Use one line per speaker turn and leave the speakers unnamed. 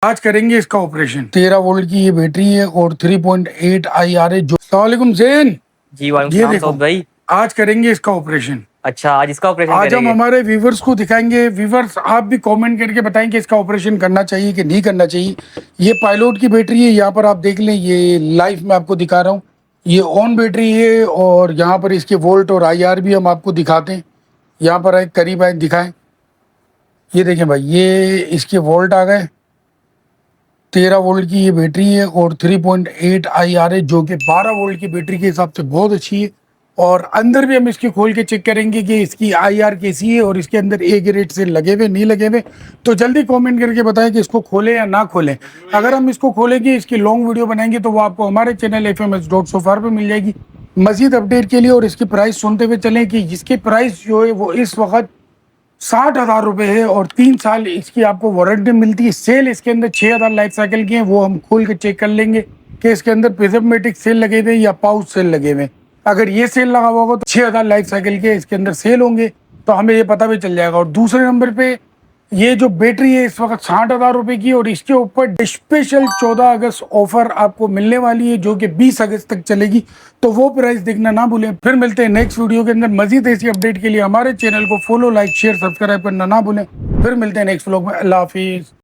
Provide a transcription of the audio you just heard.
आज करेंगे इसका ऑपरेशन। 13 वोल्ट की ये बैटरी है और 3.8 IR है। जो सलामकुम ज़ैन,
जी वालेकुम
ये
सलाम
देखो
सऊद भाई।
आज करेंगे इसका ऑपरेशन।
अच्छा, आज इसका ऑपरेशन
आज हम
करेंगे।
हमारे व्यूवर्स को दिखाएंगे। व्यूवर्स आप भी कमेंट करके बताएं कि इसका ऑपरेशन करना चाहिए कि नहीं करना चाहिए। ये पायलट की बैटरी है, यहाँ पर आप देख लें, ये लाइव में आपको दिखा रहा हूँ। ये ऑन बैटरी है और यहाँ पर इसके वोल्ट और IR भी हम आपको दिखाते हैं। यहाँ पर आए, करीब आए, दिखाएं। ये देखें भाई, ये इसके वोल्ट आ गए। 13 वोल्ट की ये बैटरी है और 3.8 IR है, जो कि 12 वोल्ट की बैटरी के हिसाब से बहुत अच्छी है। और अंदर भी हम इसकी खोल के चेक करेंगे कि इसकी IR कैसी है और इसके अंदर ए ग्रेड से लगे हुए नहीं लगे हुए। तो जल्दी कमेंट करके बताएं कि इसको खोलें या ना खोलें। अगर हम इसको खोलेंगे, इसकी लॉन्ग वीडियो बनाएंगे, तो वो आपको हमारे चैनल FMS.SOFAR पे मिल जाएगी। मजीद अपडेट के लिए और इसकी प्राइस सुनते हुए चलें कि इसकी प्राइस जो है वो इस वक्त 60,000 रुपये है और 3 साल इसकी आपको वारंटी मिलती है। सेल इसके अंदर 6,000 लाइफ साइकिल की है, वो हम खोल के चेक कर लेंगे कि इसके अंदर प्रिज्मेटिक सेल लगे हुए या पाउच सेल लगे हुए। अगर ये सेल लगा हुआ होगा तो 6,000 लाइफ साइकिल के इसके अंदर सेल होंगे, तो हमें ये पता भी चल जाएगा। और दूसरे नंबर पे ये जो बैटरी है इस वक्त 60,000 रुपये की, और इसके ऊपर स्पेशल 14 अगस्त ऑफर आपको मिलने वाली है, जो कि 20 अगस्त तक चलेगी। तो वो प्राइस देखना ना भूलें। फिर मिलते हैं नेक्स्ट वीडियो के अंदर। मजीद ऐसी अपडेट के लिए हमारे चैनल को फॉलो, लाइक, शेयर, सब्सक्राइब करना ना भूलें। फिर मिलते हैं नेक्स्ट व्लॉग में। अल्लाह हाफिज़।